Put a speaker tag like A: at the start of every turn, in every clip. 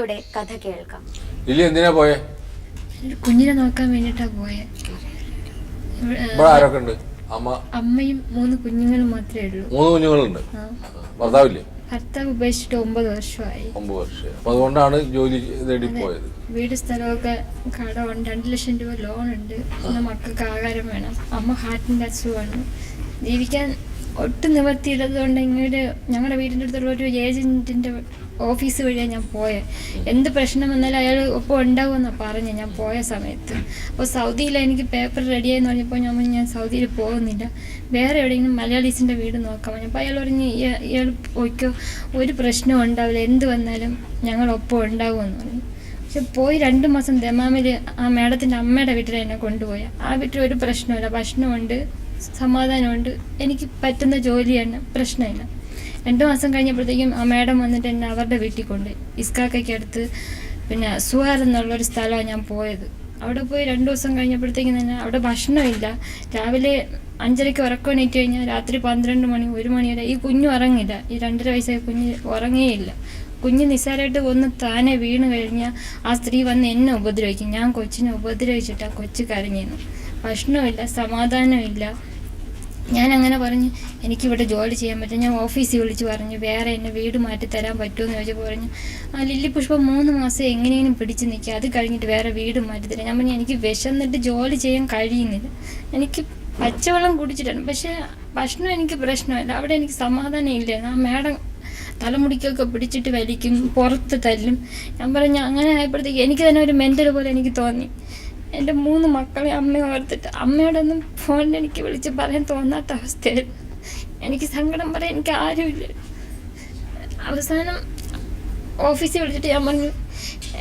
A: ലില്ലിയുടെ കഥ കേൾക്കാം.
B: ലില്ലി എന്തിനാ പോയേ?
C: കുഞ്ഞിനെ നോക്കാൻ വേണ്ടിട്ടാ പോയെ.
B: ആരൊക്കെ ഉണ്ട്?
C: അമ്മയും 3 കുഞ്ഞുങ്ങളും മാത്രമേ ഉള്ളൂ.
B: 3 കുഞ്ഞുങ്ങളുണ്ട്. ഭർത്താവില്ലേ?
C: ഭർത്താവ് ഉപേക്ഷിച്ചിട്ട് 9 വർഷമായി.
B: 9 വർഷം. അപ്പൊ അതുകൊണ്ടാണ് ജോലി തേടി പോയത്.
C: വീട് സ്ഥലമൊക്കെ കടമുണ്ട്, 2 ലക്ഷം രൂപ ലോൺ ഉണ്ട്. പിന്നെ മക്കൾക്ക് ആഹാരം വേണം. അമ്മ ഹാർട്ടിന്റെ അസുഖമാണ്. ജീവിക്കാൻ ഒട്ടും നിവർത്തിയില്ലതുകൊണ്ട് ഇങ്ങോട്ട് ഞങ്ങളുടെ വീടിൻ്റെ അടുത്തുള്ള ഒരു ഏജന്റിന്റെ ഓഫീസ് വഴിയാണ് ഞാൻ പോയത്. എന്ത് പ്രശ്നം വന്നാലും അയാൾ ഒപ്പം ഉണ്ടാവുമെന്നാണ് പറഞ്ഞത് ഞാൻ പോയ സമയത്ത്. അപ്പോൾ സൗദിയിൽ എനിക്ക് പേപ്പർ റെഡിയായെന്ന് പറഞ്ഞപ്പോൾ ഞാൻ സൗദിയിൽ പോകുന്നില്ല, വേറെ എവിടെയെങ്കിലും മലയാളീസിൻ്റെ വീട് നോക്കാൻ പറഞ്ഞു. അപ്പോൾ അയാൾ പറഞ്ഞ് ഇയാൾ പോയിക്കോ, ഒരു പ്രശ്നവും ഉണ്ടാവില്ല, എന്ത് വന്നാലും ഞങ്ങൾ ഒപ്പം ഉണ്ടാവുമെന്ന് പറഞ്ഞു. പക്ഷെ പോയി 2 മാസം ദമാമിൽ ആ മേഡത്തിൻ്റെ അമ്മയുടെ വീട്ടിൽ എന്നെ കൊണ്ടുപോയി. ആ വീട്ടിൽ ഒരു പ്രശ്നമില്ല, ഭക്ഷണമുണ്ട്, സമാധാനമുണ്ട്, എനിക്ക് പറ്റുന്ന ജോലിയാണ്, പ്രശ്നമില്ല. 2 മാസം കഴിഞ്ഞപ്പോഴത്തേക്കും ആ മേഡം വന്നിട്ട് എന്നെ അവരുടെ വീട്ടിൽ കൊണ്ട് ഇസ്കാക്കയ്ക്ക് അടുത്ത് പിന്നെ സുഹാർ എന്നുള്ളൊരു സ്ഥലമാണ് ഞാൻ പോയത്. അവിടെ പോയി 2 ദിവസം കഴിഞ്ഞപ്പോഴത്തേക്കും തന്നെ അവിടെ ഭക്ഷണമില്ല. രാവിലെ 5:30 ഉറക്കം എണീറ്റ് കഴിഞ്ഞാൽ രാത്രി 12 മണി 1 മണി വരെ ഈ കുഞ്ഞു ഉറങ്ങില്ല. ഈ 2.5 വയസ്സായ കുഞ്ഞ് ഉറങ്ങേയില്ല. കുഞ്ഞ് നിസ്സാരമായിട്ട് ഒന്ന് താനെ വീണ് കഴിഞ്ഞാൽ ആ സ്ത്രീ വന്ന് എന്നെ ഉപദ്രവിക്കും. ഞാൻ കൊച്ചിനെ ഉപദ്രവിച്ചിട്ടാണ് കൊച്ചു കരഞ്ഞിരുന്നു. ഭക്ഷണമില്ല, സമാധാനമില്ല. ഞാൻ അങ്ങനെ പറഞ്ഞ് എനിക്കിവിടെ ജോലി ചെയ്യാൻ പറ്റും. ഞാൻ ഓഫീസിൽ വിളിച്ച് പറഞ്ഞു വേറെ എന്നെ വീട് മാറ്റി തരാൻ പറ്റുമെന്ന് ചോദിച്ചപ്പോൾ പറഞ്ഞു ലില്ലി പുഷ്പം 3 മാസം എങ്ങനെയും പിടിച്ച് നിൽക്കുക, അത് കഴിഞ്ഞിട്ട് വേറെ വീട് മാറ്റി തരാം. ഞാൻ പറഞ്ഞു എനിക്ക് വിശന്നിട്ട് ജോലി ചെയ്യാൻ കഴിയുന്നില്ല, എനിക്ക് പച്ചവെള്ളം കുടിച്ചിട്ടാണ്, പക്ഷേ ഭക്ഷണം എനിക്ക് പ്രശ്നമില്ല. അവിടെ എനിക്ക് സമാധാനം ഇല്ല. ആ മേഡം തലമുടിക്കൊക്കെ പിടിച്ചിട്ട് വലിക്കും, പുറത്ത് തല്ലും. ഞാൻ പറഞ്ഞു അങ്ങനെ ആയപ്പോഴത്തേക്ക് എനിക്ക് തന്നെ ഒരു മെൻ്റൽ പോലെ എനിക്ക് തോന്നി. എൻ്റെ 3 മക്കളെ അമ്മയെ ഓർത്തിട്ട് അമ്മയോടൊന്നും ഫോണിൽ എനിക്ക് വിളിച്ച് പറയാൻ തോന്നാത്ത അവസ്ഥയായിരുന്നു. എനിക്ക് സങ്കടം പറയാൻ എനിക്ക് ആരുമില്ല. അവസാനം ഓഫീസിൽ വിളിച്ചിട്ട് ഞാൻ പറഞ്ഞു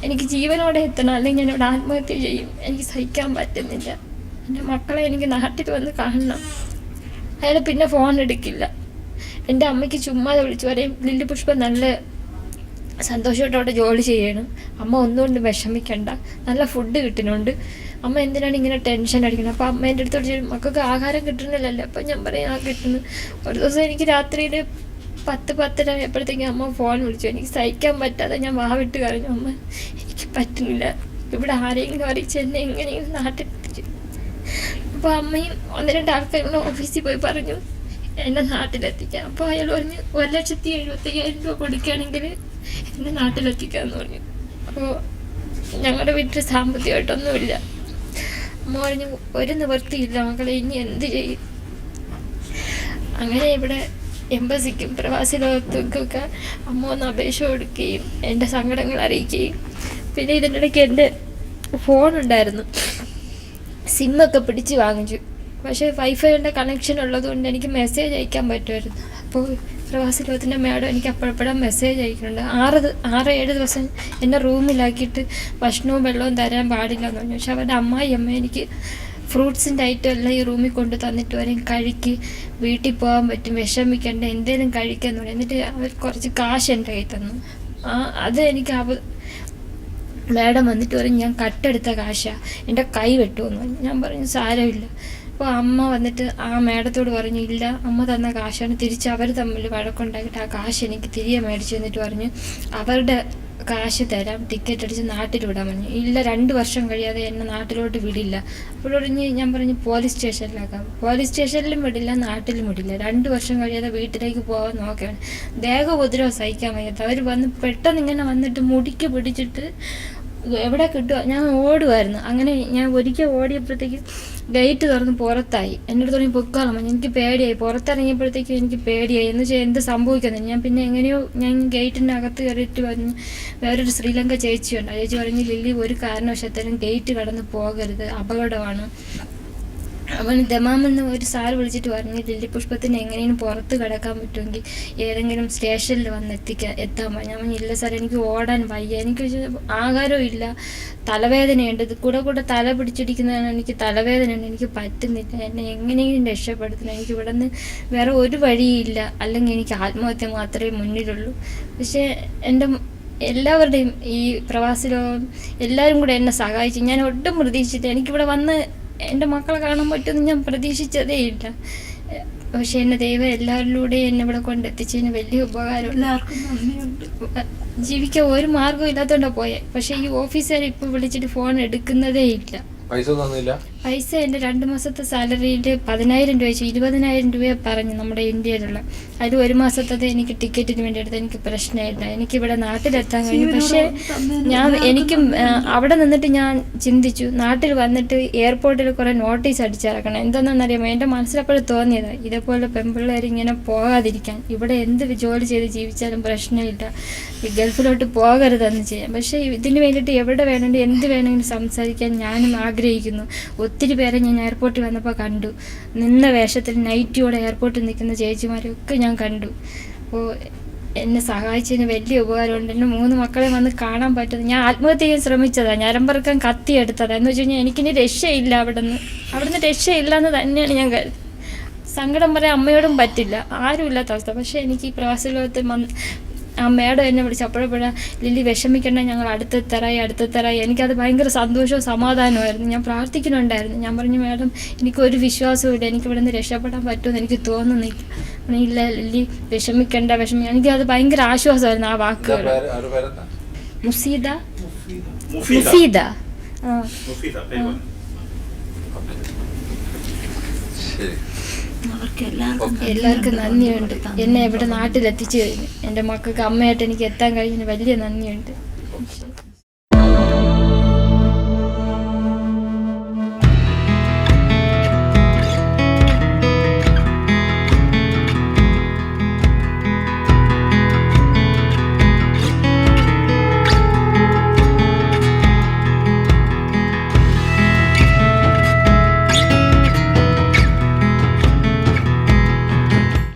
C: എനിക്ക് ജീവനോടെ എത്തണം, അല്ലെങ്കിൽ ഞാൻ ഇവിടെ ആത്മഹത്യ ചെയ്യും, എനിക്ക് സഹിക്കാൻ പറ്റുന്നില്ല, എൻ്റെ മക്കളെ എനിക്ക് നാട്ടിൽ വന്ന് കാണണം. അയാൾ പിന്നെ ഫോൺ എടുക്കില്ല. എൻ്റെ അമ്മയ്ക്ക് ചുമ്മാതെ വിളിച്ച് പറയും ലില്ലി പുഷ്പം നല്ല സന്തോഷത്തോടെ ജോലി ചെയ്യണം, അമ്മ ഒന്നുകൊണ്ട് വിഷമിക്കണ്ട, നല്ല ഫുഡ് കിട്ടുന്നുണ്ട്, അമ്മ എന്തിനാണ് ഇങ്ങനെ ടെൻഷൻ അടിക്കണം. അപ്പോൾ അമ്മ എൻ്റെ അടുത്തോട് ചോദിക്കും മക്കൾക്ക് ആഹാരം കിട്ടുന്നില്ലല്ലോ. അപ്പം ഞാൻ പറയും ആ കിട്ടുന്നു. ഒരു ദിവസം എനിക്ക് രാത്രിയിൽ 10-10:30 ആയപ്പോഴത്തേക്കും അമ്മ ഫോൺ വിളിച്ചു. എനിക്ക് സഹിക്കാൻ പറ്റാതെ ഞാൻ വാവിട്ട് കരഞ്ഞു, അമ്മ എനിക്ക് പറ്റുന്നില്ല, ഇവിടെ ആരെങ്കിലും അറിയിച്ച് എന്നെ എങ്ങനെയും നാട്ടിലെത്തിച്ചു. അപ്പോൾ അമ്മയും 1-2 ആൾക്കാരുടെ ഓഫീസിൽ പോയി പറഞ്ഞു എന്നെ നാട്ടിലെത്തിക്കാം. അപ്പോൾ അയാൾ പറഞ്ഞു 1,75,000 രൂപ കൊടുക്കുകയാണെങ്കിൽ എന്നെ നാട്ടിലെത്തിക്കാമെന്ന് പറഞ്ഞു. അപ്പോൾ ഞങ്ങളുടെ വീട്ടിൽ സാമ്പത്തികമായിട്ടൊന്നുമില്ല. അമ്മ പറഞ്ഞു ഒരു നിവൃത്തിയില്ല മക്കളെ, ഇനി എന്ത് ചെയ്യും. അങ്ങനെ ഇവിടെ എംബസിക്കും പ്രവാസി ലോകത്തേക്കൊക്കെ അമ്മ ഒന്ന് അപേക്ഷ കൊടുക്കുകയും എൻ്റെ സങ്കടങ്ങൾ അറിയിക്കുകയും, പിന്നെ ഇതിൻ്റെ ഇടയ്ക്ക് എൻ്റെ ഫോണുണ്ടായിരുന്നു, സിമ്മൊക്കെ പിടിച്ച് വാങ്ങിച്ചു. പക്ഷേ വൈഫൈയുടെ കണക്ഷൻ ഉള്ളതുകൊണ്ട് എനിക്ക് മെസ്സേജ് അയക്കാൻ പറ്റുമായിരുന്നു. അപ്പോൾ പ്രവാസി ലോകത്തിൻ്റെ മേഡം എനിക്ക് അപ്പോഴപ്പോഴും മെസ്സേജ് അയക്കുന്നുണ്ട്. 6-7 ദിവസം എന്നെ റൂമിലാക്കിയിട്ട് ഭക്ഷണവും വെള്ളവും തരാൻ പാടില്ല എന്ന് പറഞ്ഞു. പക്ഷെ അവരുടെ അമ്മ എനിക്ക് ഫ്രൂട്ട്സിൻ്റെ ഐറ്റം എല്ലാം ഈ റൂമിൽ കൊണ്ട് തന്നിട്ട് വരെയും കഴിക്ക്, വീട്ടിൽ പോകാൻ പറ്റും, വിഷമിക്കണ്ട, എന്തേലും കഴിക്കാന്ന് പറഞ്ഞു. എന്നിട്ട് അവർ കുറച്ച് കാശ് എൻ്റെ കയ്യിൽ തന്നു. അത് എനിക്ക് മേഡം വന്നിട്ട് പറയും ഞാൻ കട്ടെടുത്ത കാശാണ്, എൻ്റെ കൈ വെട്ടുമെന്ന് പറഞ്ഞു. ഞാൻ പറഞ്ഞു സാരമില്ല. അപ്പോൾ അമ്മ വന്നിട്ട് ആ മേഡത്തോട് പറഞ്ഞു ഇല്ല, അമ്മ തന്ന കാശാണ്, തിരിച്ച് അവർ തമ്മിൽ വഴക്കുണ്ടാക്കിയിട്ട് ആ കാശ് എനിക്ക് തിരികെ മേടിച്ചു എന്നിട്ട് പറഞ്ഞു അവരുടെ കാശ് തരാം, ടിക്കറ്റ് അടിച്ച് നാട്ടിൽ വിടാൻ പറഞ്ഞു. ഇല്ല 2 വർഷം കഴിയാതെ എന്നെ നാട്ടിലോട്ട് വിടില്ല. അപ്പോഴൊഴിഞ്ഞ് ഞാൻ പറഞ്ഞു പോലീസ് സ്റ്റേഷനിലാക്കാം. പോലീസ് സ്റ്റേഷനിലും വിടില്ല, നാട്ടിലും വിടില്ല. 2 വർഷം കഴിയാതെ വീട്ടിലേക്ക് പോകാൻ നോക്കുകയാണ്. ദേഹോപദ്രവം സഹിക്കാൻ വയ്യാത്ത അവർ വന്ന് പെട്ടെന്ന് ഇങ്ങനെ വന്നിട്ട് മുടിക്ക് പിടിച്ചിട്ട് എവിടെ കിട്ടുക, ഞാൻ ഓടുമായിരുന്നു. അങ്ങനെ ഞാൻ ഒരിക്കൽ ഓടിയപ്പോഴത്തേക്ക് ഗേറ്റ് തുറന്ന് പുറത്തായി. എൻ്റെ അടുത്ത് തുടങ്ങി പൊക്കാളം, എനിക്ക് പേടിയായി. പുറത്തിറങ്ങിയപ്പോഴത്തേക്കും എനിക്ക് പേടിയായി എന്ന് വെച്ചാൽ എന്ത് സംഭവിക്കുന്നത്. ഞാൻ പിന്നെ എങ്ങനെയോ ഞാൻ ഗേറ്റിൻ്റെ അകത്ത് കയറിയിട്ട് പറഞ്ഞു വേറൊരു ശ്രീലങ്ക ചേച്ചിയുണ്ട്. ആ ചേച്ചി പറഞ്ഞു ലില്ലി ഒരു കാരണവശാലും ഗേറ്റ് കടന്ന് പോകരുത്, അപകടമാണ്. അവൻ ദമാമെന്ന് ഒരു സാർ വിളിച്ചിട്ട് പറഞ്ഞു ലില്ലി പുഷ്പത്തിന് എങ്ങനെയും പുറത്ത് കിടക്കാൻ പറ്റുമെങ്കിൽ ഏതെങ്കിലും സ്റ്റേഷനിൽ വന്ന് എത്താൻ പറഞ്ഞു. ഞാൻ ഇല്ല സാർ എനിക്ക് ഓടാൻ വയ്യ, എനിക്ക് ആഹാരവും ഇല്ല, തലവേദനയുണ്ട്, ഇത് കൂടെ തല പിടിച്ചിരിക്കുന്നതാണ്, എനിക്ക് തലവേദനയുണ്ട്, എനിക്ക് പറ്റുന്നില്ല, എന്നെ എങ്ങനെയും രക്ഷപ്പെടുത്തണം, എനിക്ക് ഇവിടെ നിന്ന് വേറെ ഒരു വഴിയില്ല, അല്ലെങ്കിൽ എനിക്ക് ആത്മഹത്യ മാത്രമേ മുന്നിലുള്ളൂ. പക്ഷേ എൻ്റെ എല്ലാവരുടെയും ഈ പ്രവാസി ലോകം എല്ലാവരും കൂടെ എന്നെ സഹായിച്ചു. ഞാൻ ഒട്ടും പ്രതീക്ഷിച്ചില്ല എനിക്കിവിടെ വന്ന് എൻ്റെ മക്കളെ കാണാൻ പറ്റുമെന്ന് ഞാൻ പ്രതീക്ഷിച്ചതേ ഇല്ല. പക്ഷെ എന്നെ ദൈവം എല്ലാവരിലൂടെയും എന്നെ ഇവിടെ കൊണ്ടെത്തിച്ചതിന് വലിയ ഉപകാരം.
A: എല്ലാവർക്കും നന്ദിയുണ്ട്.
C: ജീവിക്കാൻ ഒരു മാർഗ്ഗവും ഇല്ലാത്തതുകൊണ്ടാണ് പോയത്. പക്ഷെ ഈ ഓഫീസുകാർ ഇപ്പോൾ വിളിച്ചിട്ട് ഫോൺ എടുക്കുന്നതേ ഇല്ല.
B: പൈസ തന്നില്ല?
C: പൈസ എൻ്റെ 2 മാസത്തെ സാലറിയിൽ 10,000 രൂപ വെച്ചു 20,000 രൂപയെ പറഞ്ഞു നമ്മുടെ ഇന്ത്യയിലുള്ള. അതിൽ 1 മാസത്തത് എനിക്ക് ടിക്കറ്റിന് വേണ്ടി എടുത്ത് എനിക്ക് പ്രശ്നമില്ല, എനിക്കിവിടെ നാട്ടിലെത്താൻ കഴിഞ്ഞു. പക്ഷേ എനിക്കും അവിടെ നിന്നിട്ട് ഞാൻ ചിന്തിച്ചു, നാട്ടിൽ വന്നിട്ട് എയർപോർട്ടിൽ കുറേ നോട്ടീസ് അടിച്ചിറക്കണം. എന്താണെന്നറിയാമോ, എൻ്റെ മനസ്സിലപ്പോഴും തോന്നിയത് ഇതേപോലെ പെൺപിള്ളേർ ഇങ്ങനെ പോകാതിരിക്കാൻ, ഇവിടെ എന്ത് ജോലി ചെയ്ത് ജീവിച്ചാലും പ്രശ്നമില്ല, ഗൾഫിലോട്ട് പോകരുതെന്ന് ചെയ്യാം. പക്ഷേ ഇതിന് വേണ്ടിയിട്ട് എവിടെ വേണമെങ്കിൽ എന്ത് വേണമെങ്കിലും സംസാരിക്കാൻ ഞാനും ആഗ്രഹിക്കുന്നു. ഒത്തിരി പേരെ ഞാൻ എയർപോർട്ടിൽ വന്നപ്പോൾ കണ്ടു, നിന്ന വേഷത്തിൽ നൈറ്റിയോടെ എയർപോർട്ടിൽ നിൽക്കുന്ന ചേച്ചിമാരെയൊക്കെ ഞാൻ കണ്ടു. അപ്പോൾ എന്നെ സഹായിച്ചതിന് വലിയ ഉപകാരമുണ്ട്. എൻ്റെ 3 മക്കളെ വന്ന് കാണാൻ പറ്റുന്നത്. ഞാൻ ആത്മഹത്യ ചെയ്യാൻ ശ്രമിച്ചതാണ്, ഞരമ്പറക്കാൻ കത്തിയെടുത്തതാണ്. എന്ന് വെച്ച് കഴിഞ്ഞാൽ എനിക്കിനി രക്ഷയില്ല, അവിടുന്ന് രക്ഷയില്ല എന്ന് തന്നെയാണ് ഞാൻ കരുതുന്നത്. സങ്കടം പറയാൻ അമ്മയോടും പറ്റില്ല, ആരും ഇല്ലാത്ത അവസ്ഥ. പക്ഷേ എനിക്ക് ഈ പ്രവാസി ലോകത്ത് ആ മേഡം എന്നെ വിളിച്ച് അപ്പോഴപ്പോഴാ ലില്ലി വിഷമിക്കണ്ട, ഞങ്ങൾ അടുത്ത തരായി. എനിക്കത് ഭയങ്കര സന്തോഷവും സമാധാനമായിരുന്നു. ഞാൻ പ്രാർത്ഥിക്കുന്നുണ്ടായിരുന്നു. ഞാൻ പറഞ്ഞു, മേഡം എനിക്കൊരു വിശ്വാസവും ഇല്ല, എനിക്കിവിടെ നിന്ന് രക്ഷപ്പെടാൻ പറ്റുമെന്ന് എനിക്ക് തോന്നുന്നില്ല. ഇല്ല ലില്ലി വിഷമിക്കണ്ട. എനിക്കത് ഭയങ്കര ആശ്വാസമായിരുന്നു ആ വാക്കുകൾ. മുഫീദ. എല്ലാവർക്കും നന്ദിയുണ്ട്. എന്നെ ഇവിടെ നാട്ടിലെത്തിച്ചു കഴിഞ്ഞു. എൻ്റെ മക്കൾക്ക് അമ്മയായിട്ട് എനിക്ക് എത്താൻ കഴിഞ്ഞതിന് വലിയ നന്ദിയുണ്ട്.